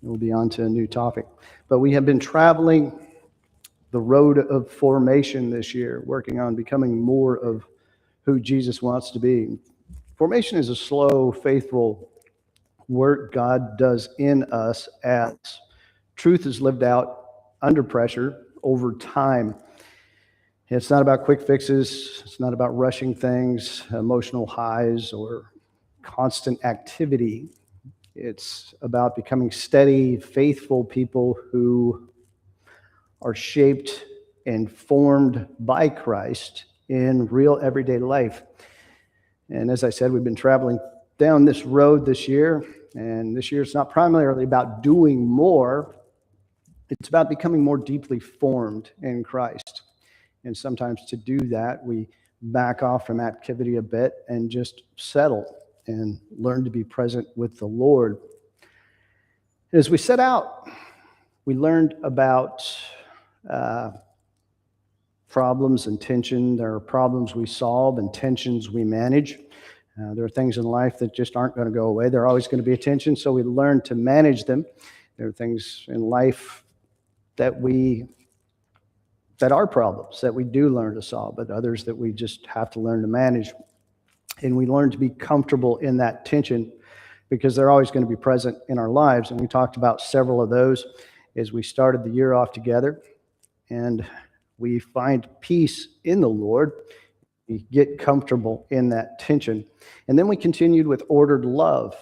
We'll be on to a new topic. But we have been traveling the road of formation this year, working on becoming more of who Jesus wants to be. Formation is a slow, faithful work God does in us as truth is lived out under pressure over time. It's not about quick fixes. It's not about rushing things, emotional highs, or constant activity. It's about becoming steady, faithful people who are shaped and formed by Christ in real everyday life. And as I said, we've been traveling down this road this year, and this year it's not primarily about doing more. It's about becoming more deeply formed in Christ. And sometimes to do that, we back off from activity a bit and just settle and learn to be present with the Lord. As we set out, we learned about problems and tension. There are problems we solve and tensions we manage. There are things in life that just aren't going to go away. There are always going to be a tension, so we learn to manage them. There are things in life that are problems that we do learn to solve, but others that we just have to learn to manage. And we learn to be comfortable in that tension because they're always going to be present in our lives. And we talked about several of those as we started the year off together. And we find peace in the Lord. We get comfortable in that tension. And then we continued with ordered love,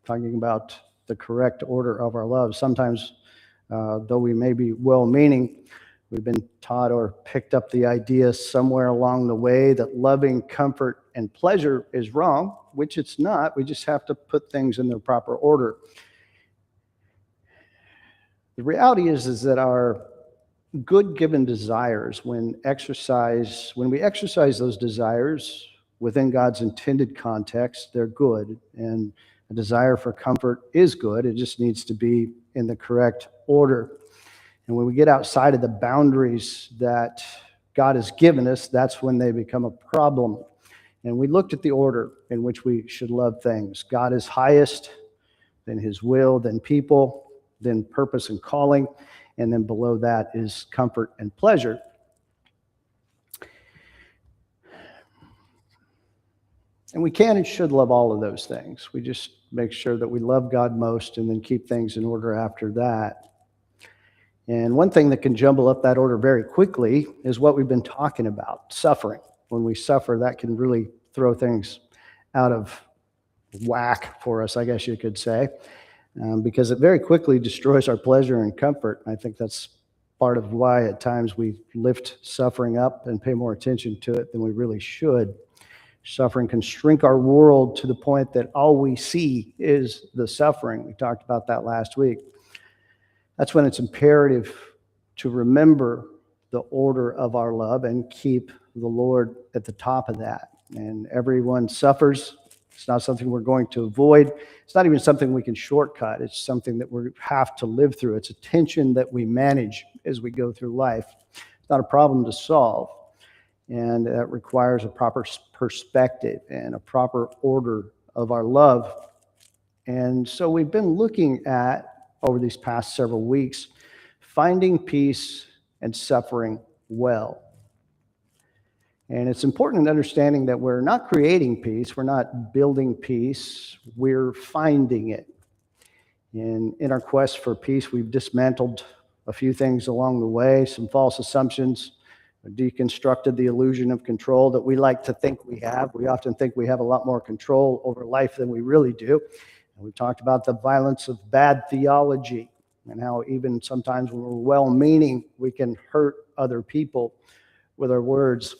talking about the correct order of our love. Sometimes, though we may be well-meaning, we've been taught or picked up the idea somewhere along the way that loving comfort and pleasure is wrong, which it's not. We just have to put things in their proper order. The reality is that our good given desires, when we exercise those desires within God's intended context, they're good. And a desire for comfort is good. It just needs to be in the correct order. And when we get outside of the boundaries that God has given us, that's when they become a problem. And we looked at the order in which we should love things. God is highest, then his will, then people, then purpose and calling, and then below that is comfort and pleasure. And we can and should love all of those things. We just make sure that we love God most and then keep things in order after that. And one thing that can jumble up that order very quickly is what we've been talking about, suffering. When we suffer, that can really throw things out of whack for us, I guess you could say, because it very quickly destroys our pleasure and comfort. I think that's part of why at times we lift suffering up and pay more attention to it than we really should. Suffering can shrink our world to the point that all we see is the suffering. We talked about that last week. That's when it's imperative to remember the order of our love and keep the Lord at the top of that. And everyone suffers. It's not something we're going to avoid. It's not even something we can shortcut. It's something that we have to live through. It's a tension that we manage as we go through life. It's not a problem to solve. And that requires a proper perspective and a proper order of our love. And so we've been looking at, over these past several weeks, finding peace and suffering well. And it's important in understanding that we're not creating peace, we're not building peace, we're finding it. And in our quest for peace, we've dismantled a few things along the way, some false assumptions, deconstructed the illusion of control that we like to think we have. We often think we have a lot more control over life than we really do. And we've talked about the violence of bad theology and how even sometimes when we're well-meaning, we can hurt other people with our words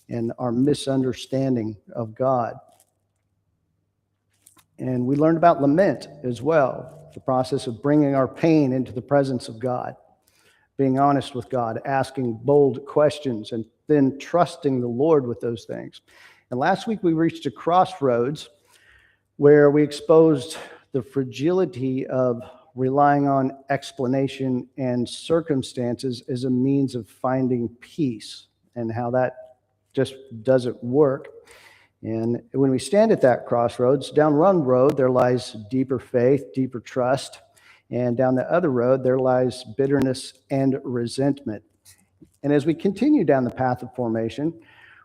and our misunderstanding of God. And we learned about lament as well, the process of bringing our pain into the presence of God, being honest with God, asking bold questions, and then trusting the Lord with those things. And last week we reached a crossroads where we exposed the fragility of relying on explanation and circumstances as a means of finding peace and how that just doesn't work. And when we stand at that crossroads, down one road, there lies deeper faith, deeper trust, And down the other road, there lies bitterness and resentment. And as we continue down the path of formation,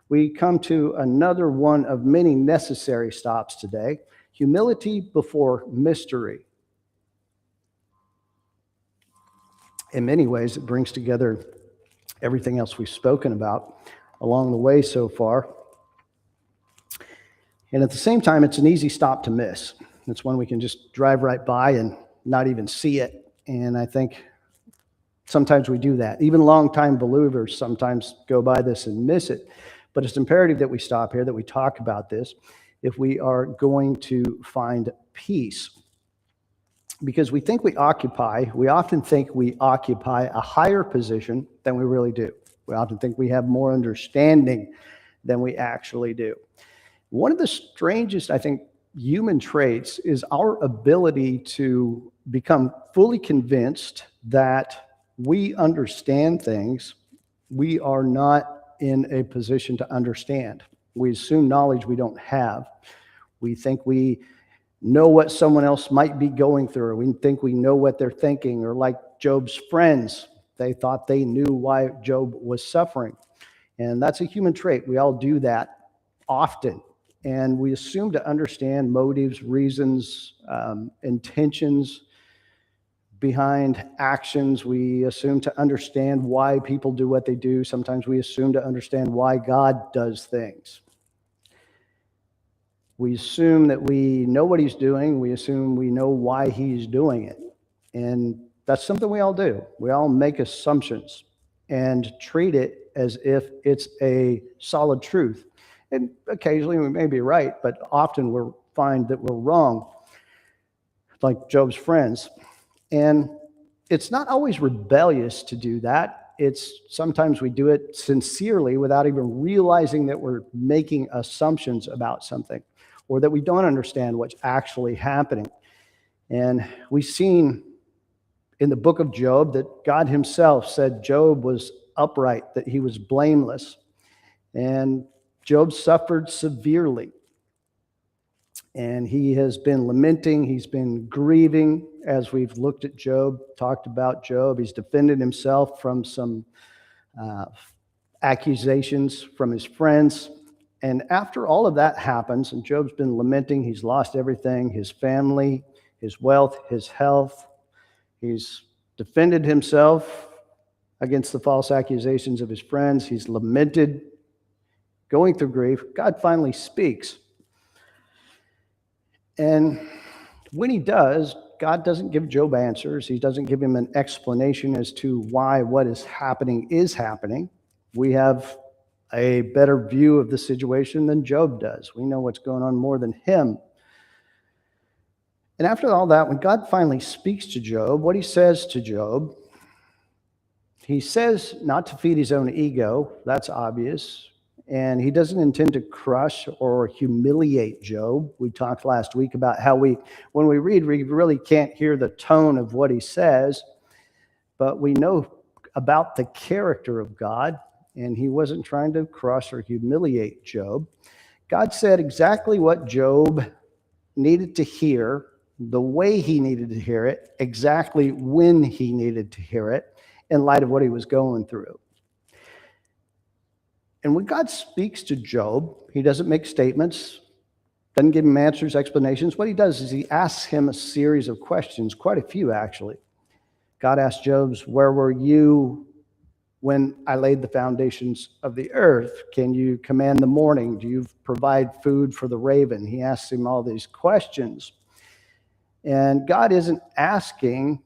we come to another one of many necessary stops today: humility before mystery. In many ways, it brings together everything else we've spoken about along the way so far. And at the same time, it's an easy stop to miss. It's one we can just drive right by and not even see it. And I think sometimes we do that. Even long-time believers sometimes go by this and miss it. But it's imperative that we stop here, that we talk about this, if we are going to find peace. Because we often think we occupy a higher position than we really do. We often think we have more understanding than we actually do. One of the strangest, I think, human traits is our ability to become fully convinced that we understand things we are not in a position to understand. We assume knowledge we don't have. We think we know what someone else might be going through. We think we know what they're thinking. Or like Job's friends, they thought they knew why Job was suffering. And that's a human trait. We all do that often. And we assume to understand motives, reasons, intentions behind actions. We assume to understand why people do what they do. Sometimes we assume to understand why God does things. We assume that we know what he's doing. We assume we know why he's doing it. And that's something we all do. We all make assumptions and treat it as if it's a solid truth. And occasionally we may be right, but often we'll find that we're wrong, like Job's friends. And it's not always rebellious to do that. It's sometimes we do it sincerely without even realizing that we're making assumptions about something, or that we don't understand what's actually happening. And we've seen in the book of Job that God himself said Job was upright, that he was blameless. And Job suffered severely. And he has been lamenting, he's been grieving as we've looked at Job, talked about Job. He's defended himself from some accusations from his friends. And after all of that happens, and Job's been lamenting, he's lost everything, his family, his wealth, his health. He's defended himself against the false accusations of his friends. He's lamented, going through grief. God finally speaks. And when he does, God doesn't give Job answers. He doesn't give him an explanation as to why what is happening is happening. We have a better view of the situation than Job does. We know what's going on more than him. And after all that, when God finally speaks to Job, what he says to Job, he says not to feed his own ego. That's obvious. And he doesn't intend to crush or humiliate Job. We talked last week about how when we read, we really can't hear the tone of what he says, but we know about the character of God, and he wasn't trying to crush or humiliate Job. God said exactly what Job needed to hear, the way he needed to hear it, exactly when he needed to hear it, in light of what he was going through. And when God speaks to Job, he doesn't make statements, doesn't give him answers, explanations. What he does is he asks him a series of questions, quite a few actually. God asked Job, where were you when I laid the foundations of the earth? Can you command the morning? Do you provide food for the raven? He asks him all these questions. And God isn't asking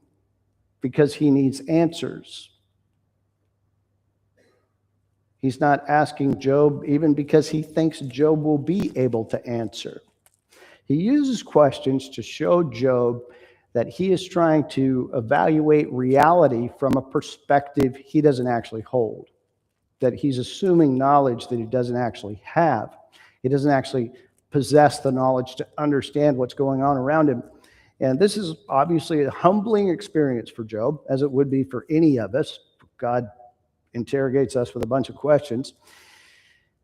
because he needs answers. He's not asking Job even because he thinks Job will be able to answer. He uses questions to show Job that he is trying to evaluate reality from a perspective he doesn't actually hold, that he's assuming knowledge that he doesn't actually have. He doesn't actually possess the knowledge to understand what's going on around him. And this is obviously a humbling experience for Job, as it would be for any of us. God interrogates us with a bunch of questions.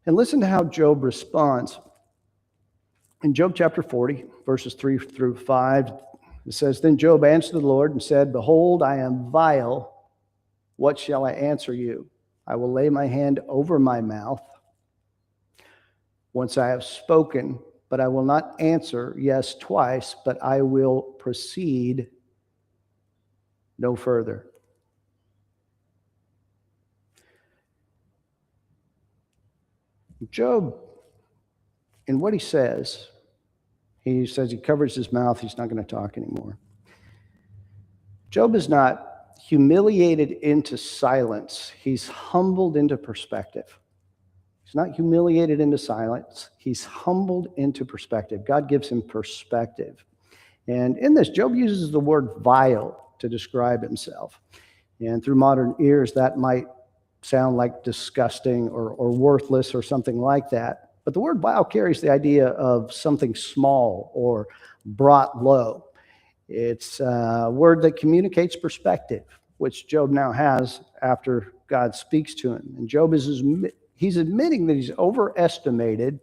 And listen to how Job responds. In Job chapter 40, verses 3 through 5, It says, Then Job answered the Lord and said, Behold, I am vile. What shall I answer you? I will lay my hand over my mouth. Once I have spoken, but I will not answer yes twice, but I will proceed no further. Job, in what he says he covers his mouth. He's not going to talk anymore. Job is not humiliated into silence. He's humbled into perspective. He's not humiliated into silence. He's humbled into perspective. God gives him perspective. And in this, Job uses the word vile to describe himself. And through modern ears, that might sound like disgusting or worthless or something like that. But the word vile carries the idea of something small or brought low. It's a word that communicates perspective, which Job now has after God speaks to him. And Job he's admitting that he's overestimated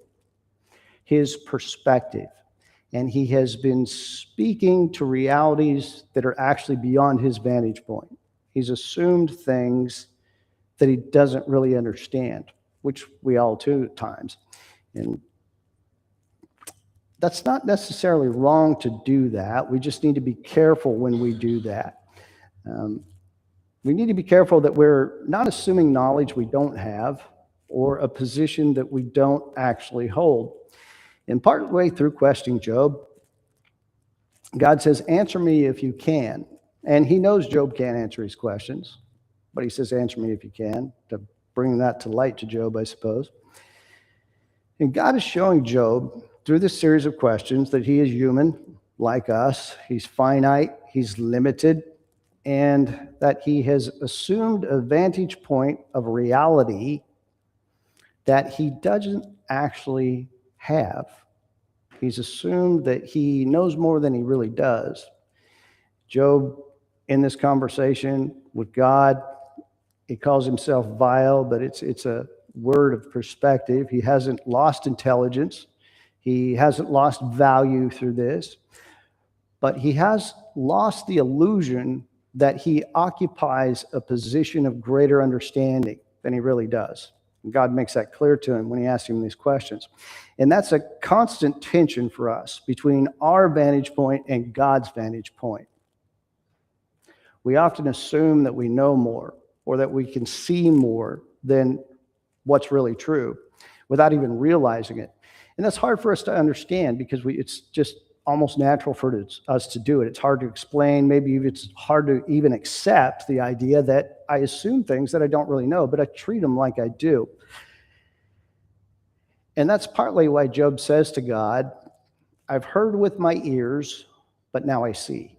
his perspective. And he has been speaking to realities that are actually beyond his vantage point. He's assumed things that he doesn't really understand, which we all do at times. And that's not necessarily wrong to do that. We just need to be careful when we do that. We need to be careful that we're not assuming knowledge we don't have or a position that we don't actually hold. And partway through questioning Job, God says, answer me if you can. And he knows Job can't answer his questions, but he says, answer me if you can, to bring that to light to Job, I suppose. And God is showing Job through this series of questions that he is human like us. He's finite, he's limited, and that he has assumed a vantage point of reality that he doesn't actually have. He's assumed that he knows more than he really does. Job, in this conversation with God, he calls himself vile, but it's a word of perspective. He hasn't lost intelligence. He hasn't lost value through this, but he has lost the illusion that he occupies a position of greater understanding than he really does. And God makes that clear to him when he asks him these questions. And that's a constant tension for us between our vantage point and God's vantage point. We often assume that we know more or that we can see more than what's really true without even realizing it. And that's hard for us to understand because it's just almost natural for us to do it. It's hard to explain. Maybe it's hard to even accept the idea that I assume things that I don't really know, but I treat them like I do. And that's partly why Job says to God, I've heard with my ears, but now I see.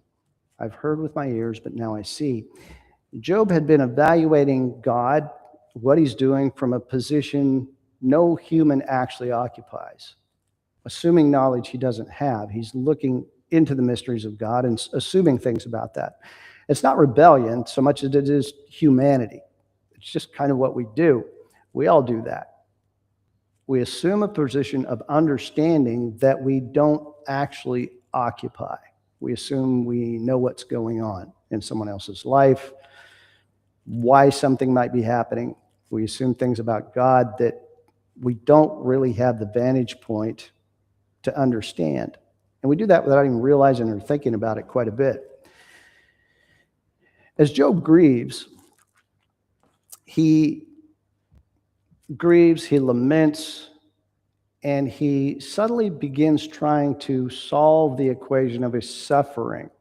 I've heard with my ears, but now I see. Job had been evaluating God, what he's doing from a position no human actually occupies. Assuming knowledge he doesn't have, he's looking into the mysteries of God and assuming things about that. It's not rebellion so much as it is humanity. It's just kind of what we do. We all do that. We assume a position of understanding that we don't actually occupy. We assume we know what's going on in someone else's life, why something might be happening. We assume things about God that we don't really have the vantage point to understand. And we do that without even realizing or thinking about it quite a bit. As Job grieves, he laments, and he suddenly begins trying to solve the equation of his suffering,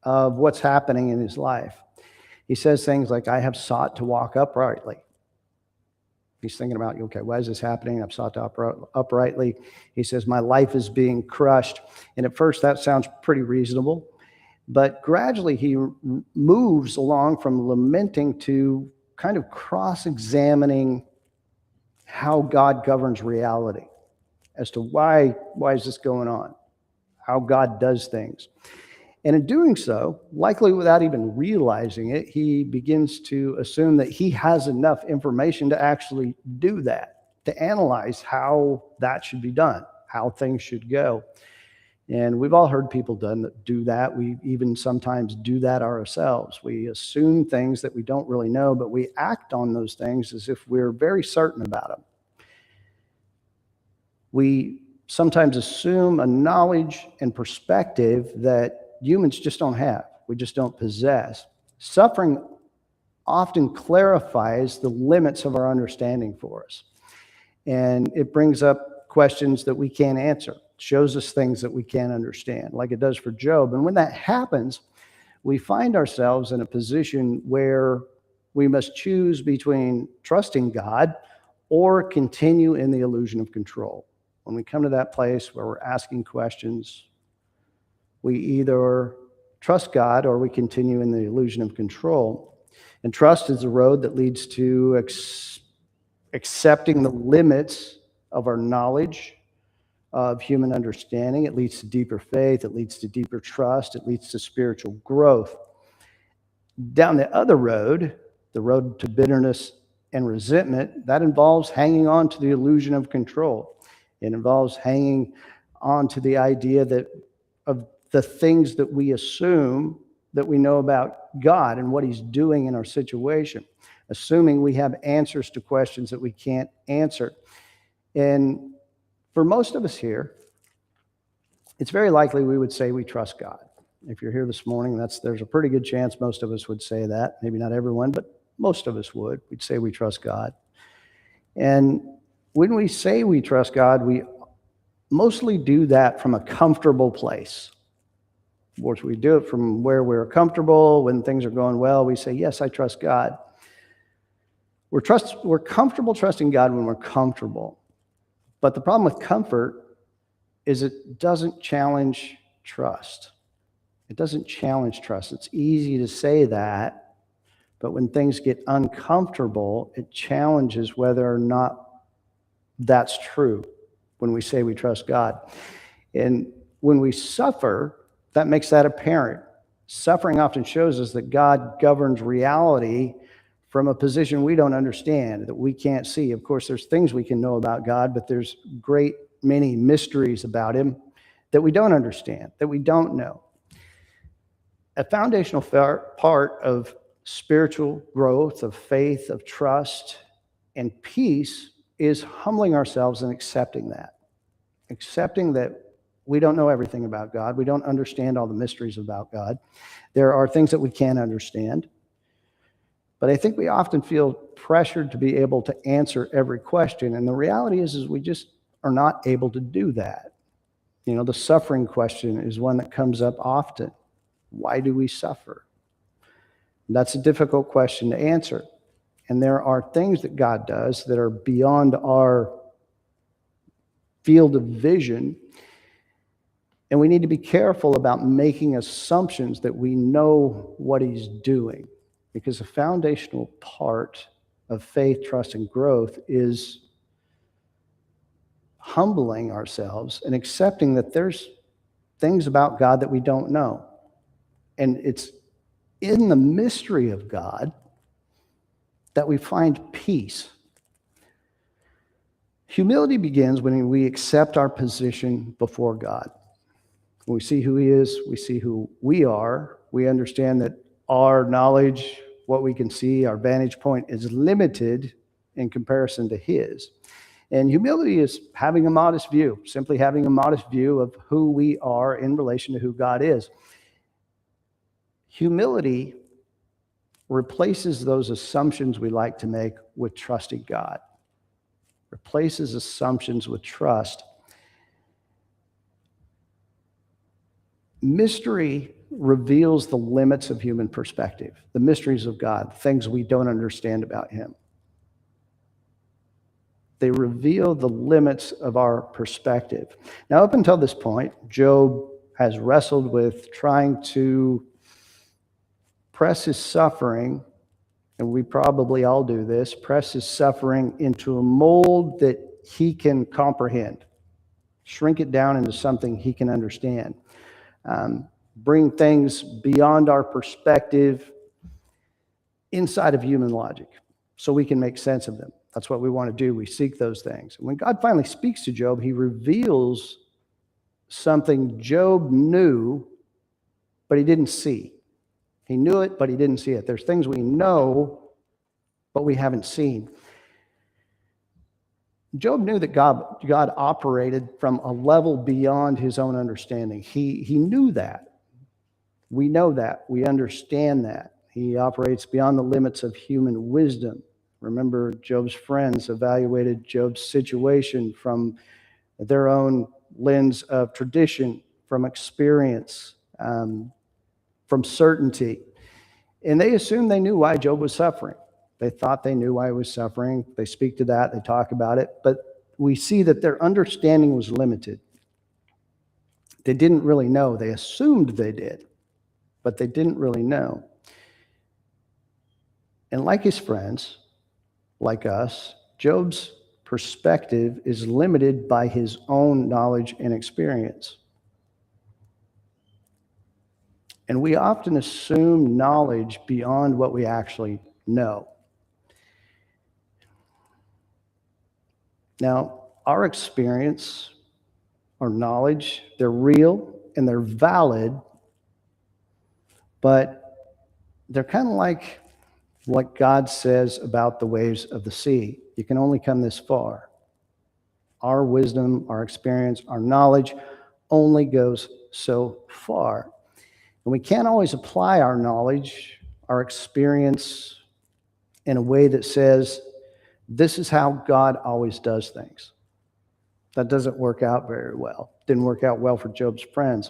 of what's happening in his life. He says things like, I have sought to walk uprightly. He's thinking about, okay, why is this happening? I've sought to uprightly. He says, my life is being crushed. And at first that sounds pretty reasonable, but gradually he moves along from lamenting to kind of cross-examining how God governs reality as to why is this going on, how God does things. And in doing so, likely without even realizing it, he begins to assume that he has enough information to actually do that, to analyze how that should be done, how things should go. And we've all heard people do that. We even sometimes do that ourselves. We assume things that we don't really know, but we act on those things as if we're very certain about them. We sometimes assume a knowledge and perspective that humans just don't have. We just don't possess. Suffering often clarifies the limits of our understanding for us. And it brings up questions that we can't answer. It shows us things that we can't understand, like it does for Job. And when that happens, we find ourselves in a position where we must choose between trusting God or continue in the illusion of control. When we come to that place where we're asking questions, we either trust God or we continue in the illusion of control. And trust is the road that leads to accepting the limits of our knowledge of human understanding. It leads to deeper faith. It leads to deeper trust. It leads to spiritual growth. Down the other road, the road to bitterness and resentment, that involves hanging on to the illusion of control. It involves hanging on to the idea that of the things that we assume that we know about God and what he's doing in our situation, assuming we have answers to questions that we can't answer. And for most of us here, it's very likely we would say we trust God. If you're here this morning, there's a pretty good chance most of us would say that. Maybe not everyone, but most of us would. We'd say we trust God. And when we say we trust God, we mostly do that from a comfortable place. Of course, we do it from where we're comfortable. When things are going well, we say, yes, I trust God. We're comfortable trusting God when we're comfortable. But the problem with comfort is it doesn't challenge trust. It doesn't challenge trust. It's easy to say that, but when things get uncomfortable, it challenges whether or not that's true when we say we trust God. And when we suffer, that makes that apparent. Suffering often shows us that God governs reality from a position we don't understand, that we can't see. Of course, there's things we can know about God, but there's great many mysteries about him that we don't understand, that we don't know. A foundational part of spiritual growth, of faith, of trust, and peace is humbling ourselves and accepting that we don't know everything about God. We don't understand all the mysteries about God. There are things that we can't understand. But I think we often feel pressured to be able to answer every question. And the reality is we just are not able to do that. You know, the suffering question is one that comes up often. Why do we suffer? That's a difficult question to answer. And there are things that God does that are beyond our field of vision. And we need to be careful about making assumptions that we know what he's doing. Because a foundational part of faith, trust, and growth is humbling ourselves and accepting that there's things about God that we don't know. And it's in the mystery of God that we find peace. Humility begins when we accept our position before God. When we see who he is, we see who we are. We understand that our knowledge, what we can see, our vantage point is limited in comparison to his. And humility is having a modest view, simply having a modest view of who we are in relation to who God is. Humility replaces those assumptions we like to make with trusting God. Replaces assumptions with trust. Mystery reveals the limits of human perspective, the mysteries of God, things we don't understand about him. They reveal the limits of our perspective. Now, up until this point, Job has wrestled with trying to press his suffering, and we probably all do this, press his suffering into a mold that he can comprehend, shrink it down into something he can understand. Bring things beyond our perspective inside of human logic so we can make sense of them. That's what we want to do. We seek those things. And when God finally speaks to Job, he reveals something Job knew, but he didn't see. He knew it, but he didn't see it. There's things we know, but we haven't seen. Job knew that God operated from a level beyond his own understanding. He knew that. We know that. We understand that. He operates beyond the limits of human wisdom. Remember, Job's friends evaluated Job's situation from their own lens of tradition, from experience, from certainty. And they assumed they knew why Job was suffering. They thought they knew why he was suffering. They speak to that. They talk about it. But we see that their understanding was limited. They didn't really know. They assumed they did, but they didn't really know. And like his friends, like us, Job's perspective is limited by his own knowledge and experience. And we often assume knowledge beyond what we actually know. Now, our experience, our knowledge, they're real and they're valid, but they're kind of like what God says about the waves of the sea. You can only come this far. Our wisdom, our experience, our knowledge only goes so far. And we can't always apply our knowledge, our experience in a way that says, this is how God always does things. That doesn't work out very well. Didn't work out well for Job's friends.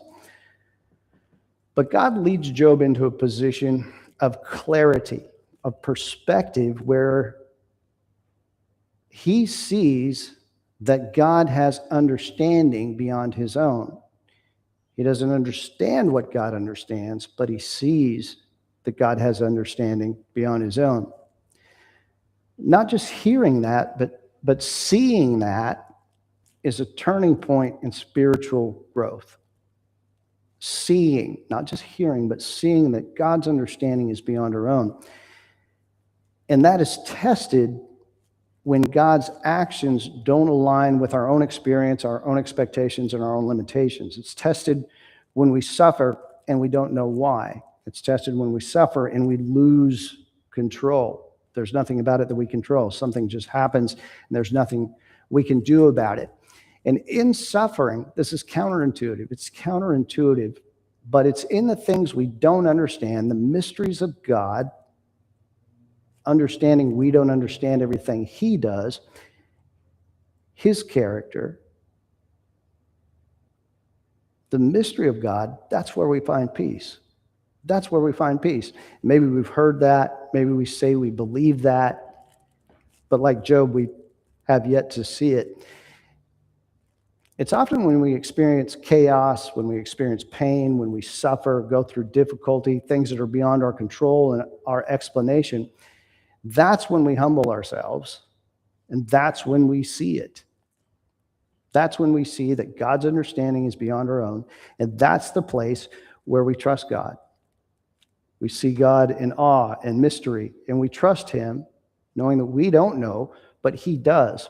But God leads Job into a position of clarity, of perspective, where he sees that God has understanding beyond his own. He doesn't understand what God understands, but he sees that God has understanding beyond his own. Not just hearing that, but seeing that is a turning point in spiritual growth. Seeing, not just hearing, but seeing that God's understanding is beyond our own. And that is tested when God's actions don't align with our own experience, our own expectations, and our own limitations. It's tested when we suffer and we don't know why. It's tested when we suffer and we lose control. There's nothing about it that we control. Something just happens and there's nothing we can do about it. And in suffering, this is counterintuitive. It's counterintuitive, but it's in the things we don't understand, the mysteries of God, understanding we don't understand everything he does, his character, the mystery of God, that's where we find peace. That's where we find peace. Maybe we've heard that. Maybe we say we believe that. But like Job, we have yet to see it. It's often when we experience chaos, when we experience pain, when we suffer, go through difficulty, things that are beyond our control and our explanation, that's when we humble ourselves, and that's when we see it. That's when we see that God's understanding is beyond our own, and that's the place where we trust God. We see God in awe and mystery, and we trust him, knowing that we don't know, but he does.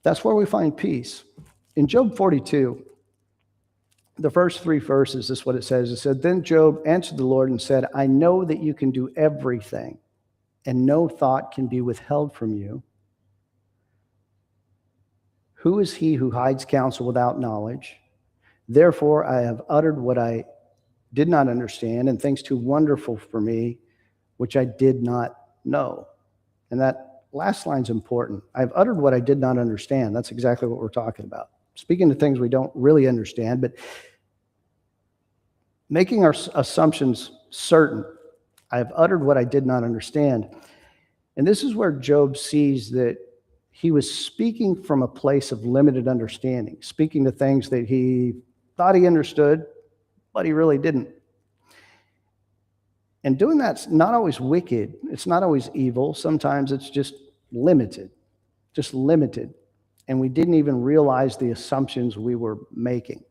That's where we find peace. In Job 42, the first 3 verses, this is what it says. It said, "Then Job answered the Lord and said, I know that you can do everything, and no thought can be withheld from you. Who is he who hides counsel without knowledge? Therefore, I have uttered what I did not understand, and things too wonderful for me, which I did not know." And that last line's important. I've uttered what I did not understand. That's exactly what we're talking about. Speaking to things we don't really understand, but making our assumptions certain. I've uttered what I did not understand. And this is where Job sees that he was speaking from a place of limited understanding, speaking to things that he thought he understood, but he really didn't. And doing that's not always wicked. It's not always evil. Sometimes it's just limited. And we didn't even realize the assumptions we were making.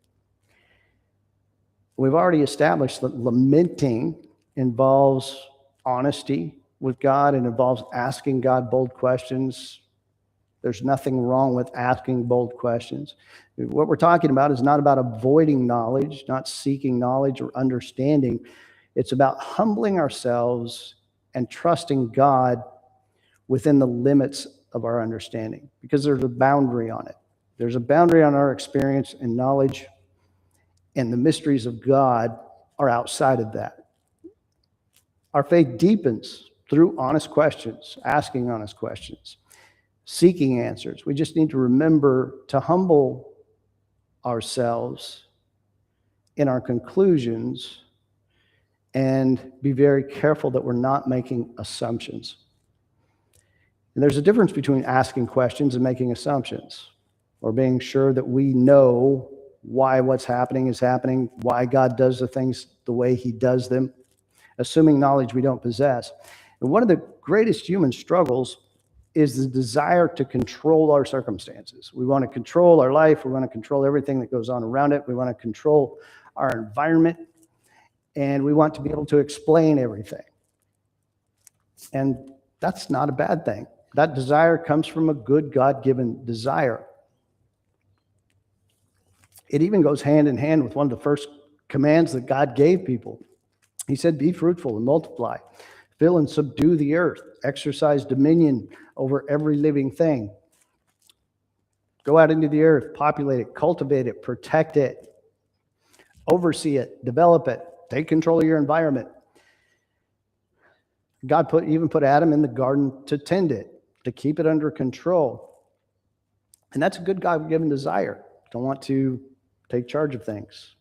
We've already established that lamenting involves honesty with God and involves asking God bold questions. There's nothing wrong with asking bold questions. What we're talking about is not about avoiding knowledge, not seeking knowledge or understanding. It's about humbling ourselves and trusting God within the limits of our understanding, because there's a boundary on it. There's a boundary on our experience and knowledge, and the mysteries of God are outside of that. Our faith deepens through honest questions, asking honest questions, seeking answers. We just need to remember to humble ourselves in our conclusions and be very careful that we're not making assumptions. And there's a difference between asking questions and making assumptions, or being sure that we know why what's happening is happening, why God does the things the way he does them, assuming knowledge we don't possess. And one of the greatest human struggles is the desire to control our circumstances. We want to control our life. We want to control everything that goes on around it. We want to control our environment, and we want to be able to explain everything. And that's not a bad thing. That desire comes from a good God-given desire. It even goes hand in hand with one of the first commands that God gave people. He said, be fruitful and multiply, fill and subdue the earth, exercise dominion over every living thing. Go out into the earth, populate it, cultivate it, protect it, oversee it, develop it, take control of your environment. God even put Adam in the garden to tend it, to keep it under control. And that's a good God-given desire. Don't want to take charge of things,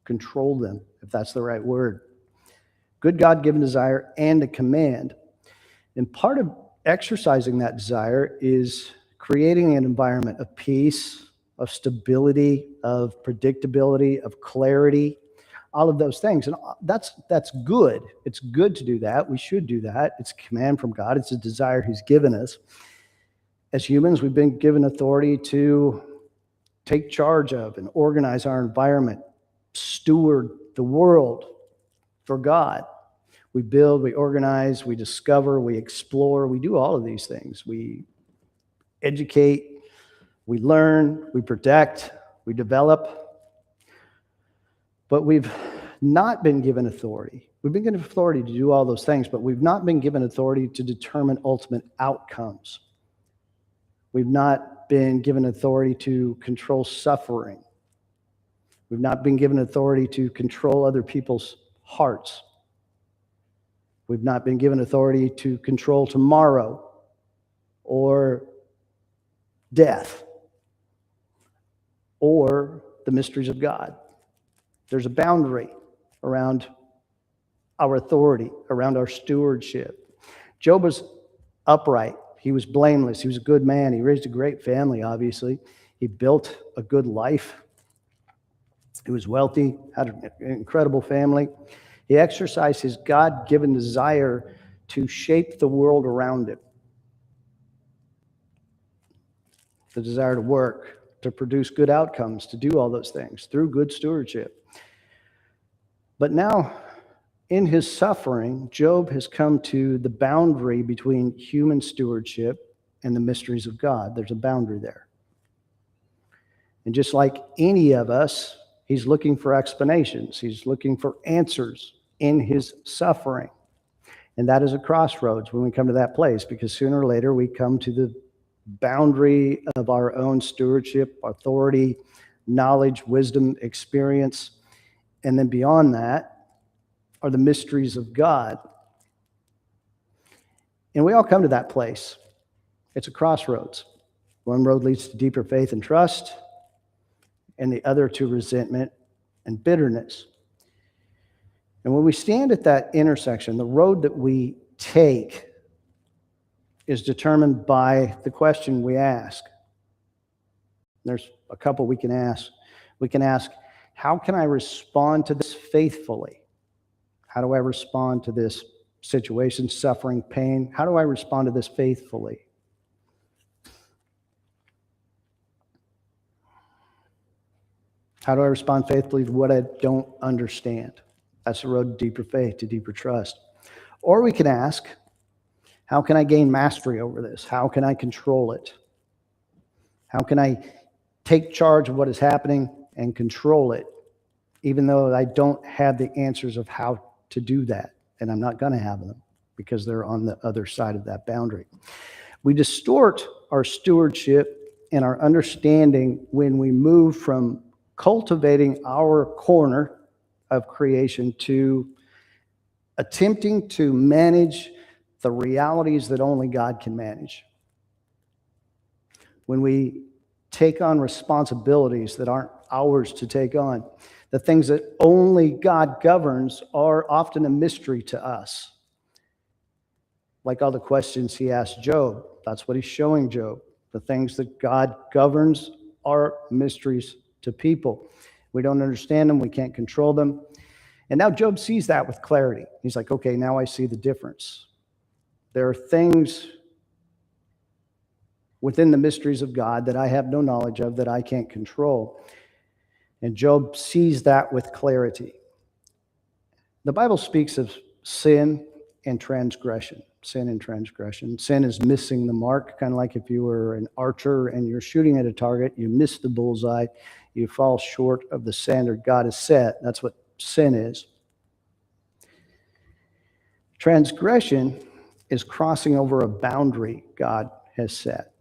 control them, if that's the right word. Good God-given desire and a command. And part of exercising that desire is creating an environment of peace, of stability, of predictability, of clarity, all of those things. And that's good. It's good to do that. We should do that. It's a command from God. It's a desire he's given us. As humans, we've been given authority to take charge of and organize our environment, steward the world for God. We build, we organize, we discover, we explore, we do all of these things. We educate, we learn, we protect, we develop. But we've not been given authority. We've been given authority to do all those things, but we've not been given authority to determine ultimate outcomes. We've not been given authority to control suffering. We've not been given authority to control other people's hearts. We've not been given authority to control tomorrow or death or the mysteries of God. There's a boundary around our authority, around our stewardship. Job was upright. He was blameless. He was a good man. He raised a great family, obviously. He built a good life. He was wealthy, had an incredible family. He exercised his God-given desire to shape the world around him. The desire to work, to produce good outcomes, to do all those things through good stewardship. But now, in his suffering, Job has come to the boundary between human stewardship and the mysteries of God. There's a boundary there. And just like any of us, he's looking for explanations. He's looking for answers in his suffering. And that is a crossroads when we come to that place, because sooner or later we come to the boundary of our own stewardship, authority, knowledge, wisdom, experience. And then beyond that are the mysteries of God. And we all come to that place. It's a crossroads. One road leads to deeper faith and trust, and the other to resentment and bitterness. And when we stand at that intersection, the road that we take is determined by the question we ask. There's a couple we can ask. We can ask, how can I respond to this faithfully? How do I respond to this situation, suffering, pain? How do I respond to this faithfully? How do I respond faithfully to what I don't understand? That's the road to deeper faith, to deeper trust. Or we can ask, how can I gain mastery over this? How can I control it? How can I take charge of what is happening and control it, even though I don't have the answers of how to do that? And I'm not going to have them because they're on the other side of that boundary. We distort our stewardship and our understanding when we move from cultivating our corner of creation to attempting to manage the realities that only God can manage. When we take on responsibilities that aren't ours to take on, the things that only God governs are often a mystery to us. Like all the questions he asked Job, that's what he's showing Job. The things that God governs are mysteries to people. We don't understand them, we can't control them. And now Job sees that with clarity. He's like, okay, now I see the difference. There are things within the mysteries of God that I have no knowledge of, that I can't control. And Job sees that with clarity. The Bible speaks of sin and transgression. Sin and transgression. Sin is missing the mark, kind of like if you were an archer and you're shooting at a target, you miss the bullseye, you fall short of the standard God has set. That's what sin is. Transgression is crossing over a boundary God has set.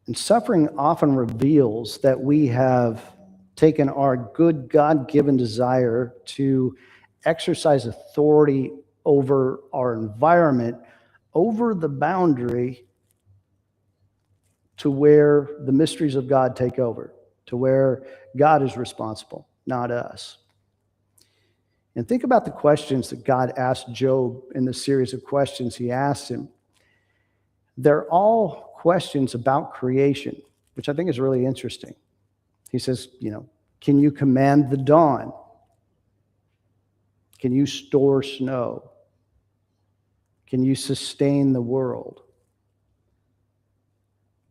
And suffering often reveals that we have taken our good God-given desire to exercise authority over our environment, over the boundary to where the mysteries of God take over, to where God is responsible, not us. And think about the questions that God asked Job in the series of questions he asked him. They're all questions about creation, which I think is really interesting. He says, can you command the dawn? Can you store snow? Can you sustain the world?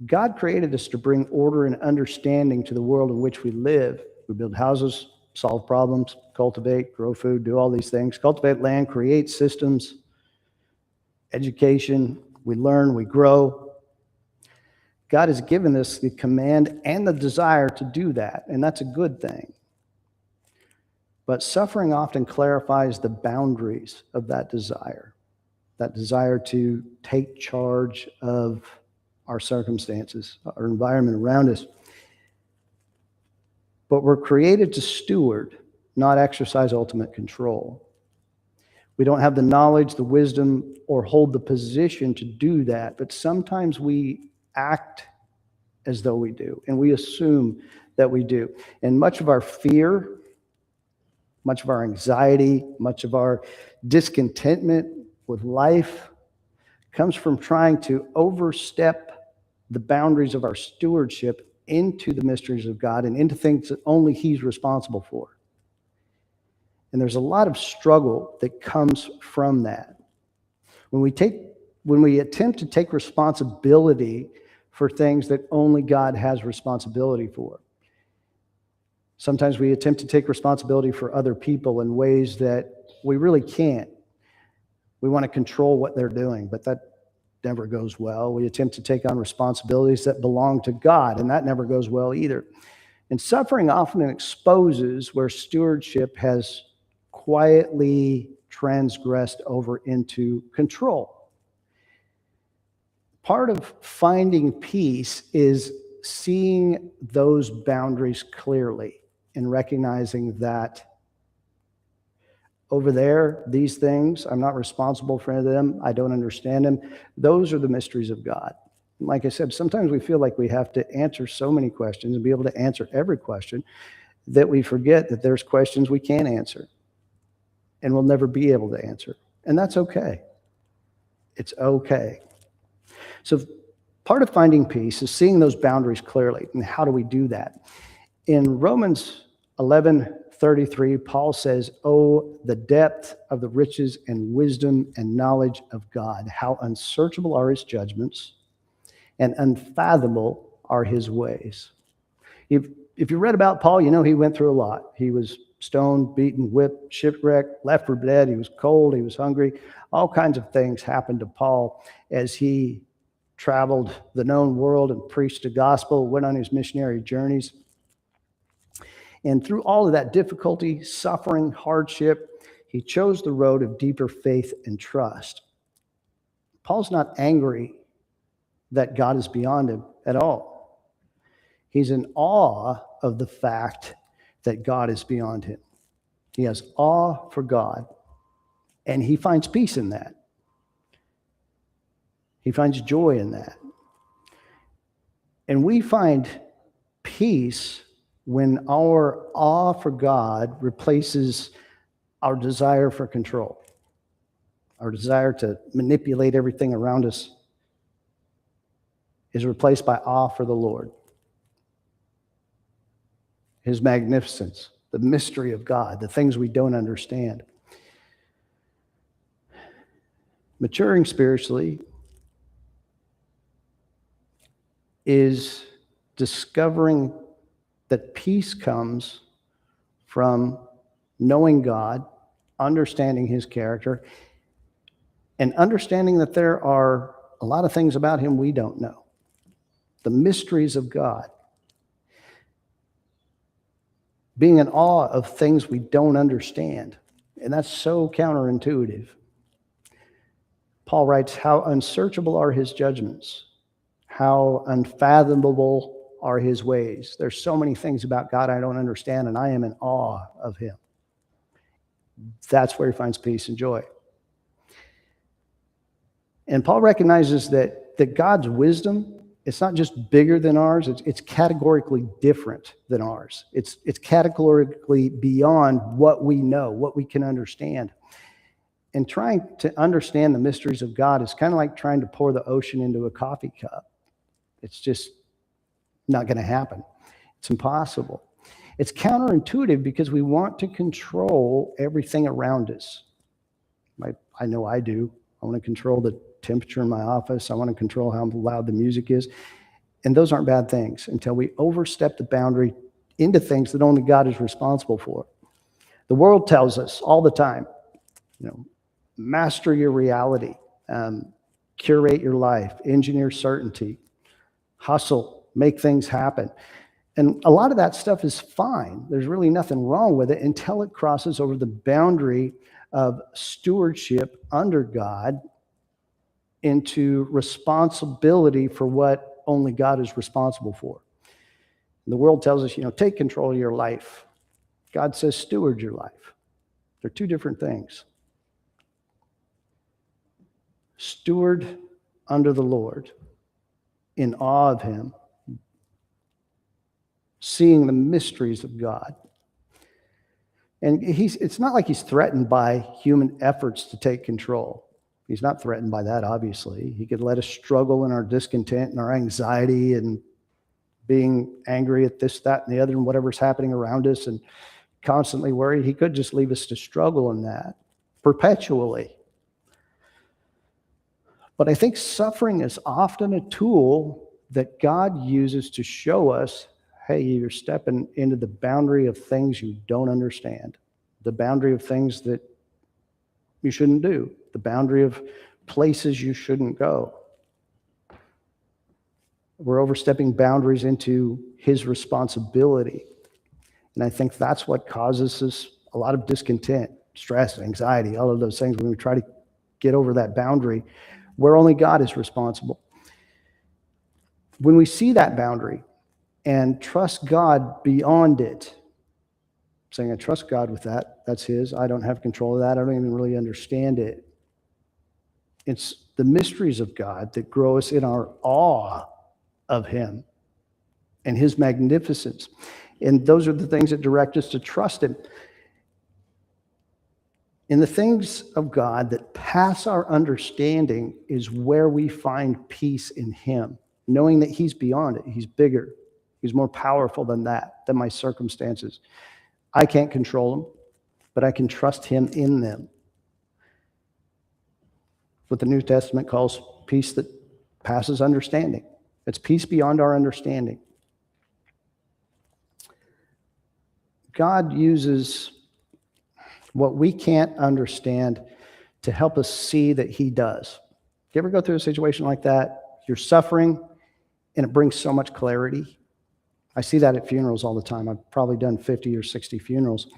God created us to bring order and understanding to the world in which we live. We build houses, solve problems, cultivate, grow food, do all these things. Cultivate land, create systems, education. We learn, we grow. God has given us the command and the desire to do that, and that's a good thing. But suffering often clarifies the boundaries of that desire to take charge of our circumstances, our environment around us. But we're created to steward, not exercise ultimate control. We don't have the knowledge, the wisdom, or hold the position to do that, but sometimes we act as though we do, and we assume that we do. And much of our fear, much of our anxiety, much of our discontentment with life comes from trying to overstep the boundaries of our stewardship into the mysteries of God and into things that only He's responsible for. And there's a lot of struggle that comes from that. When we attempt to take responsibility for things that only God has responsibility for. Sometimes we attempt to take responsibility for other people in ways that we really can't. We want to control what they're doing, but that never goes well. We attempt to take on responsibilities that belong to God, and that never goes well either. And suffering often exposes where stewardship has quietly transgressed over into control. Part of finding peace is seeing those boundaries clearly and recognizing that over there, these things, I'm not responsible for them. I don't understand them. Those are the mysteries of God. And like I said, sometimes we feel like we have to answer so many questions and be able to answer every question that we forget that there's questions we can't answer and we'll never be able to answer. And that's okay. It's okay. So part of finding peace is seeing those boundaries clearly. And how do we do that? In Romans 11:33, Paul says, "Oh, the depth of the riches and wisdom and knowledge of God. How unsearchable are his judgments and unfathomable are his ways." If you read about Paul, you know he went through a lot. He was stoned, beaten, whipped, shipwrecked, left for dead. He was cold. He was hungry. All kinds of things happened to Paul as he traveled the known world and preached the gospel, went on his missionary journeys. And through all of that difficulty, suffering, hardship, he chose the road of deeper faith and trust. Paul's not angry that God is beyond him at all. He's in awe of the fact that God is beyond him. He has awe for God, and he finds peace in that. He finds joy in that. And we find peace when our awe for God replaces our desire for control, our desire to manipulate everything around us is replaced by awe for the Lord, his magnificence, the mystery of God, the things we don't understand. Maturing spiritually is discovering that peace comes from knowing God, understanding his character, and understanding that there are a lot of things about him we don't know. The mysteries of God. Being in awe of things we don't understand. And that's so counterintuitive. Paul writes, how unsearchable are his judgments. How unfathomable are his ways. There's so many things about God I don't understand, and I am in awe of him. That's where he finds peace and joy. And Paul recognizes that God's wisdom, it's not just bigger than ours, it's categorically different than ours. It's categorically beyond what we know, what we can understand. And trying to understand the mysteries of God is kind of like trying to pour the ocean into a coffee cup. It's just not going to happen. It's impossible. It's counterintuitive because we want to control everything around us. I know I do. I want to control the temperature in my office. I want to control how loud the music is. And those aren't bad things until we overstep the boundary into things that only God is responsible for. The world tells us all the time, master your reality, curate your life, engineer certainty, hustle, make things happen. And a lot of that stuff is fine. There's really nothing wrong with it until it crosses over the boundary of stewardship under God into responsibility for what only God is responsible for. And the world tells us, take control of your life. God says steward your life. They're two different things. Steward under the Lord, in awe of him, seeing the mysteries of God. And it's not like he's threatened by human efforts to take control. He's not threatened by that, obviously. He could let us struggle in our discontent and our anxiety and being angry at this, that, and the other, and whatever's happening around us and constantly worried. He could just leave us to struggle in that perpetually. But I think suffering is often a tool that God uses to show us, hey, you're stepping into the boundary of things you don't understand, the boundary of things that you shouldn't do, the boundary of places you shouldn't go. We're overstepping boundaries into his responsibility. And I think that's what causes us a lot of discontent, stress, anxiety, all of those things when we try to get over that boundary where only God is responsible. When we see that boundary and trust God beyond it, saying, I trust God with that, that's his, I don't have control of that, I don't even really understand it. It's the mysteries of God that grow us in our awe of him and his magnificence. And those are the things that direct us to trust him. In the things of God that pass our understanding is where we find peace in him, knowing that he's beyond it. He's bigger. He's more powerful than that, than my circumstances. I can't control them, but I can trust him in them. What the New Testament calls peace that passes understanding. It's peace beyond our understanding. God uses what we can't understand to help us see that he does. Do you ever go through a situation like that? You're suffering, and it brings so much clarity. I see that at funerals all the time. I've probably done 50 or 60 funerals,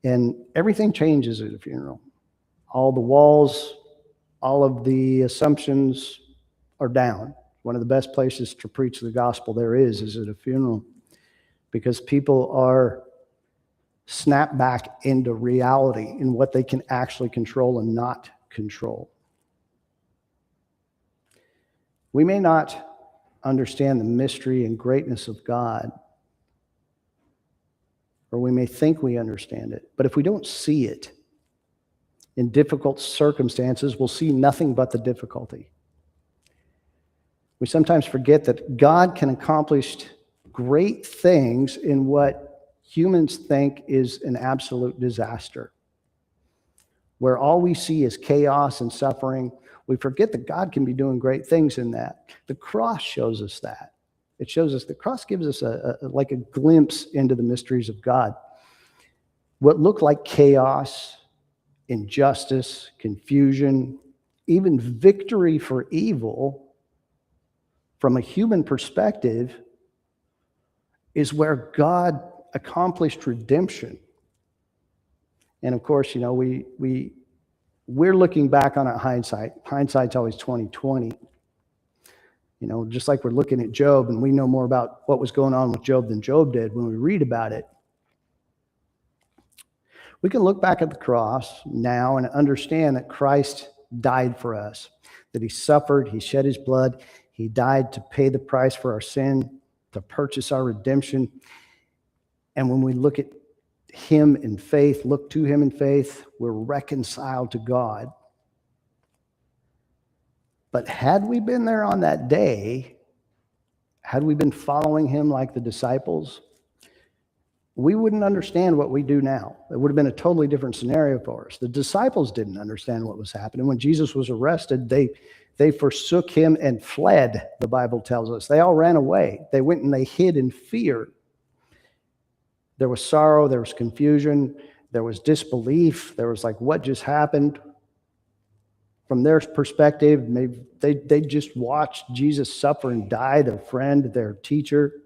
and everything changes at a funeral. All the walls, all of the assumptions are down. One of the best places to preach the gospel there is at a funeral, because people are snapped back into reality in what they can actually control and not control. We may not understand the mystery and greatness of God, or we may think we understand it, but if we don't see it in difficult circumstances, we'll see nothing but the difficulty. We sometimes forget that God can accomplish great things in what humans think is an absolute disaster. Where all we see is chaos and suffering, we forget that God can be doing great things in that. The cross shows us that. It shows us, the cross gives us like a glimpse into the mysteries of God. What looked like chaos, injustice, confusion, even victory for evil, from a human perspective, is where God accomplished redemption. And of course, you know, we're looking back on it hindsight. Hindsight's always 20/20. You know, just like we're looking at Job, and we know more about what was going on with Job than Job did when we read about it. We can look back at the cross now and understand that Christ died for us, that he suffered, he shed his blood, he died to pay the price for our sin, to purchase our redemption. And when we look at him in faith, look to him in faith, we're reconciled to God. But had we been there on that day, had we been following him like the disciples, we wouldn't understand what we do now. It would have been a totally different scenario for us. The disciples didn't understand what was happening. When Jesus was arrested, they forsook him and fled, the Bible tells us. They all ran away. They went and they hid in fear. There was sorrow, there was confusion, there was disbelief. There was like, what just happened? From their perspective, maybe they just watched Jesus suffer and die, their friend, their teacher.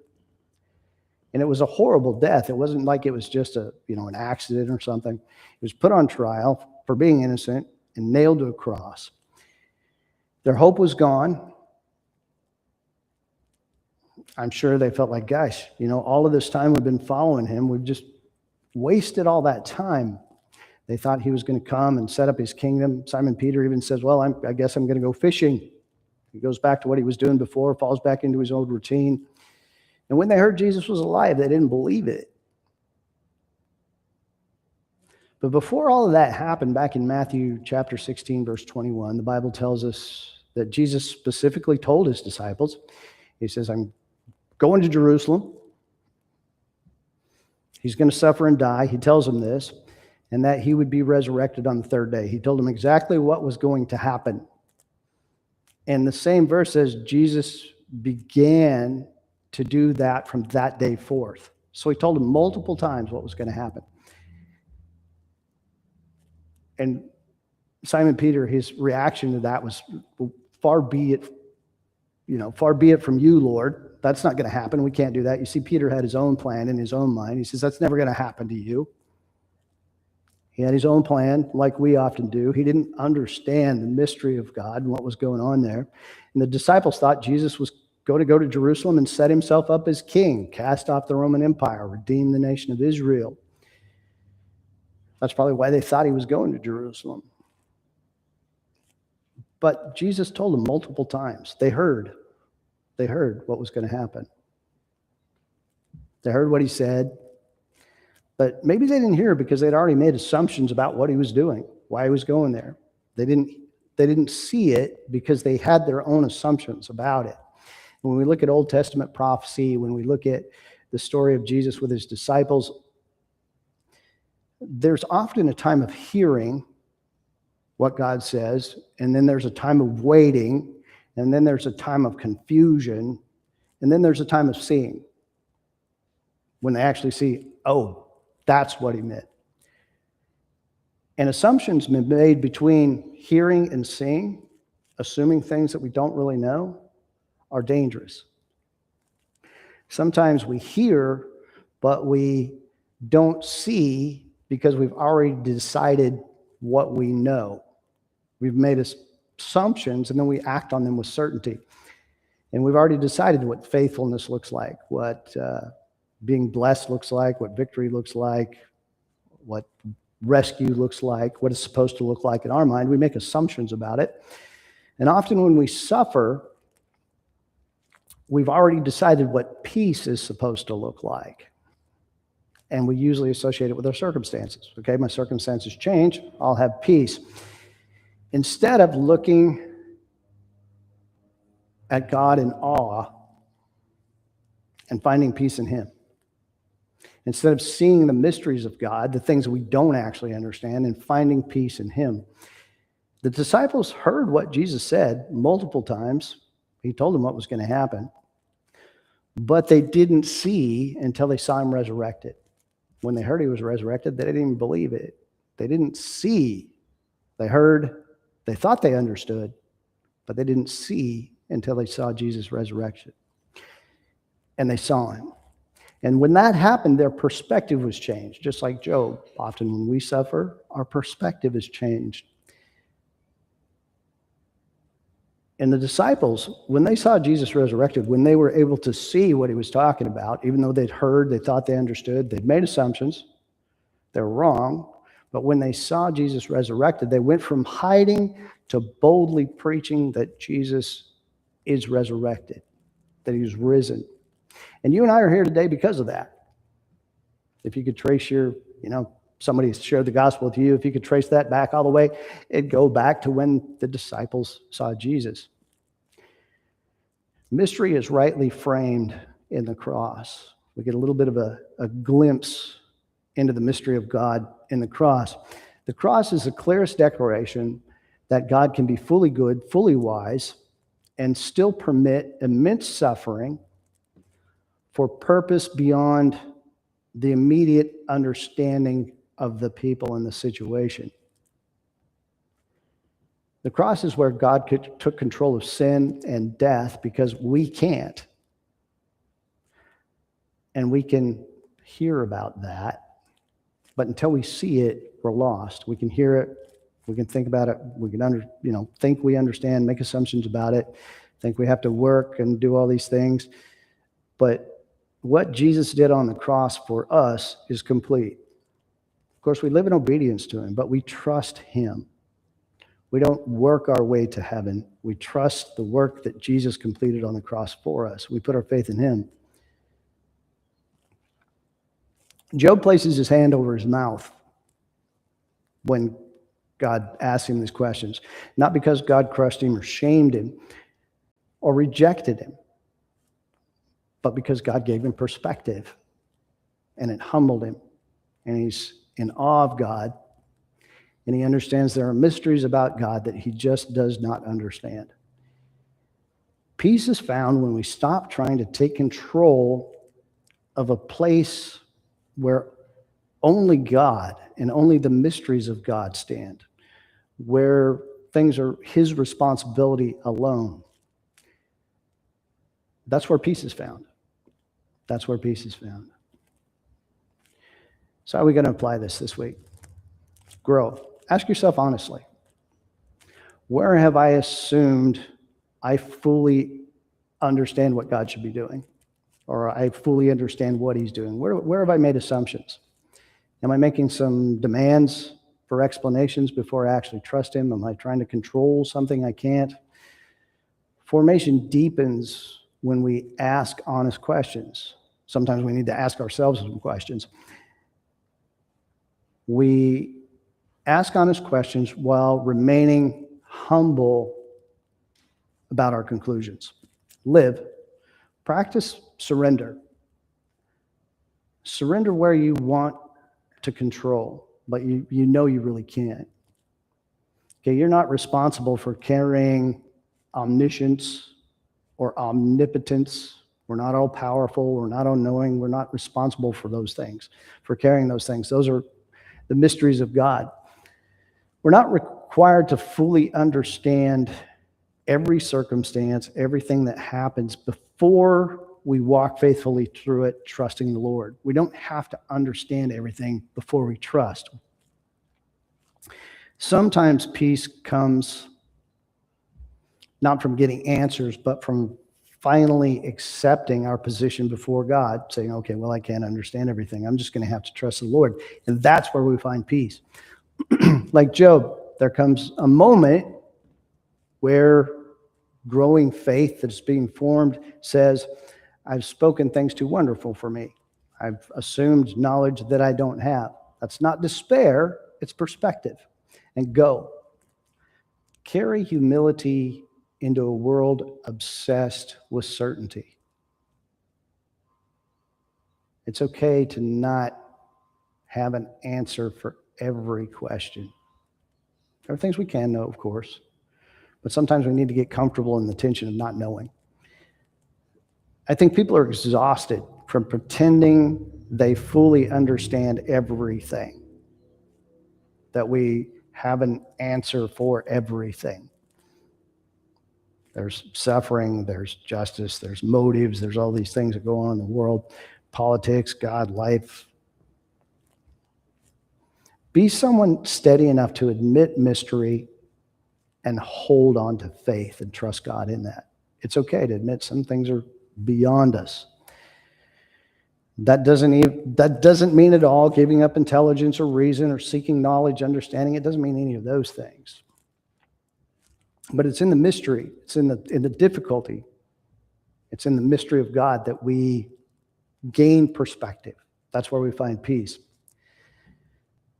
And it was a horrible death. It wasn't like it was just an accident or something. He was put on trial for being innocent and nailed to a cross. Their hope was gone. I'm sure they felt like, gosh, all of this time we've been following him, we've just wasted all that time. They thought he was going to come and set up his kingdom. Simon Peter even says, well, I guess I'm going to go fishing. He goes back to what he was doing before, falls back into his old routine. And when they heard Jesus was alive, they didn't believe it. But before all of that happened, back in Matthew chapter 16, verse 21, the Bible tells us that Jesus specifically told his disciples, he says, I'm going to Jerusalem. He's going to suffer and die. He tells them this, and that he would be resurrected on the third day. He told them exactly what was going to happen. And the same verse says Jesus began to do that from that day forth. So he told them multiple times what was going to happen. And Simon Peter, his reaction to that was, far be it from you, Lord. That's not going to happen. We can't do that. You see, Peter had his own plan in his own mind. He says, that's never going to happen to you. He had his own plan, like we often do. He didn't understand the mystery of God and what was going on there. And the disciples thought Jesus was going to go to Jerusalem and set himself up as king, cast off the Roman Empire, redeem the nation of Israel. That's probably why they thought he was going to Jerusalem. But Jesus told them multiple times. They heard what was going to happen. They heard what he said. But maybe they didn't hear because they'd already made assumptions about what he was doing, why he was going there. They didn't see it because they had their own assumptions about it. When we look at Old Testament prophecy, when we look at the story of Jesus with his disciples, there's often a time of hearing what God says, and then there's a time of waiting, and then there's a time of confusion, and then there's a time of seeing, when they actually see, oh, that's what he meant. And assumptions been made between hearing and seeing, assuming things that we don't really know. are dangerous. Sometimes we hear, but we don't see because we've already decided what we know. We've made assumptions and then we act on them with certainty. And we've already decided what faithfulness looks like, what being blessed looks like, what victory looks like, what rescue looks like, what it's supposed to look like in our mind. We make assumptions about it. And often when we suffer, we've already decided what peace is supposed to look like. And we usually associate it with our circumstances. Okay, my circumstances change, I'll have peace. Instead of looking at God in awe and finding peace in Him. Instead of seeing the mysteries of God, the things we don't actually understand, and finding peace in Him. The disciples heard what Jesus said multiple times. He told them what was going to happen. But they didn't see until they saw Him resurrected. When they heard He was resurrected, they didn't even believe it. They didn't see. They heard, they thought they understood, but they didn't see until they saw Jesus' resurrection. And they saw Him. And when that happened, their perspective was changed. Just like Job, often when we suffer, our perspective is changed. And the disciples, when they saw Jesus resurrected, when they were able to see what He was talking about, even though they'd heard, they thought they understood, they'd made assumptions, they were wrong. But when they saw Jesus resurrected, they went from hiding to boldly preaching that Jesus is resurrected, that He was risen. And you and I are here today because of that. If you could trace somebody shared the gospel with you, if you could trace that back all the way, it'd go back to when the disciples saw Jesus. Mystery is rightly framed in the cross. We get a little bit of a glimpse into the mystery of God in the cross. The cross is the clearest declaration that God can be fully good, fully wise, and still permit immense suffering for purpose beyond the immediate understanding of the people in the situation. The cross is where God took control of sin and death because we can't. And we can hear about that, but until we see it, we're lost. We can hear it, we can think about it, we can think we understand, make assumptions about it, think we have to work and do all these things. But what Jesus did on the cross for us is complete. Of course, we live in obedience to Him, but we trust Him. We don't work our way to heaven. We trust the work that Jesus completed on the cross for us. We put our faith in Him. Job places his hand over his mouth when God asks him these questions, not because God crushed him or shamed him or rejected him, but because God gave him perspective, and it humbled him, and he's in awe of God, and he understands there are mysteries about God that he just does not understand. Peace is found when we stop trying to take control of a place where only God and only the mysteries of God stand, where things are His responsibility alone. That's where peace is found. That's where peace is found. So how are we going to apply this week? Grow. Ask yourself honestly, where have I assumed I fully understand what God should be doing? Or I fully understand what He's doing? Where have I made assumptions? Am I making some demands for explanations before I actually trust Him? Am I trying to control something I can't? Formation deepens when we ask honest questions. Sometimes we need to ask ourselves some questions. We ask honest questions while remaining humble about our conclusions. Practice surrender. Surrender where you want to control, but you know you really can't. Okay, you're not responsible for carrying omniscience or omnipotence. We're not all powerful. We're not all knowing. We're not responsible for those things, for carrying those things. Those are the mysteries of God. We're not required to fully understand every circumstance, everything that happens before we walk faithfully through it, trusting the Lord. We don't have to understand everything before we trust. Sometimes peace comes not from getting answers, but from finally accepting our position before God, saying, okay, well, I can't understand everything. I'm just going to have to trust the Lord. And that's where we find peace. Like Job, there comes a moment where growing faith that's being formed says, I've spoken things too wonderful for me. I've assumed knowledge that I don't have. That's not despair, it's perspective. And go. Carry humility into a world obsessed with certainty. It's okay to not have an answer for every question. There are things we can know, of course, but sometimes we need to get comfortable in the tension of not knowing. I think people are exhausted from pretending they fully understand everything, that we have an answer for everything. There's suffering, there's justice, there's motives, there's all these things that go on in the world, politics, God, life. Be someone steady enough to admit mystery and hold on to faith and trust God in that. It's okay to admit some things are beyond us. That doesn't mean at all giving up intelligence or reason or seeking knowledge, understanding. It doesn't mean any of those things. But it's in the mystery, it's in the difficulty, it's in the mystery of God that we gain perspective. That's where we find peace.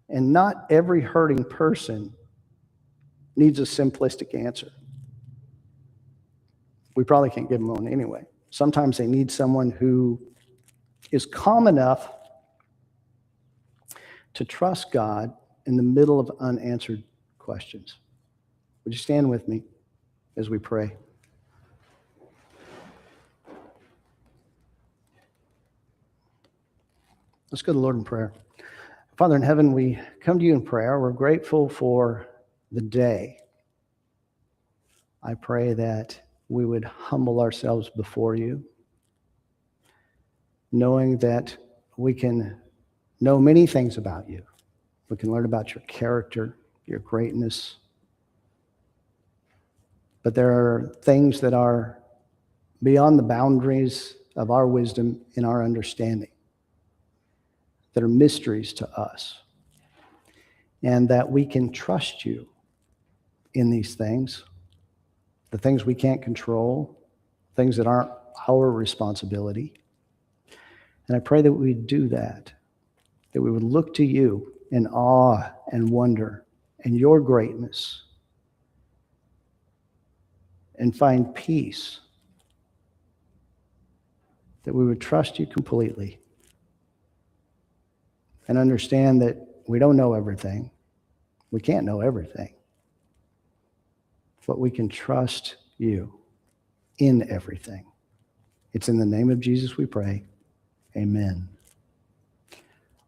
And not every hurting person needs a simplistic answer. We probably can't give them one anyway. Sometimes they need someone who is calm enough to trust God in the middle of unanswered questions. Would you stand with me as we pray? Let's go to the Lord in prayer. Father in heaven, we come to you in prayer. We're grateful for the day. I pray that we would humble ourselves before you, knowing that we can know many things about you. We can learn about your character, your greatness. But there are things that are beyond the boundaries of our wisdom and our understanding, that are mysteries to us, and that we can trust you in these things, the things we can't control, things that aren't our responsibility. And I pray that we would do that we would look to you in awe and wonder and your greatness and find peace, that we would trust you completely and understand that we don't know everything. We can't know everything. But we can trust you in everything. It's in the name of Jesus we pray. Amen.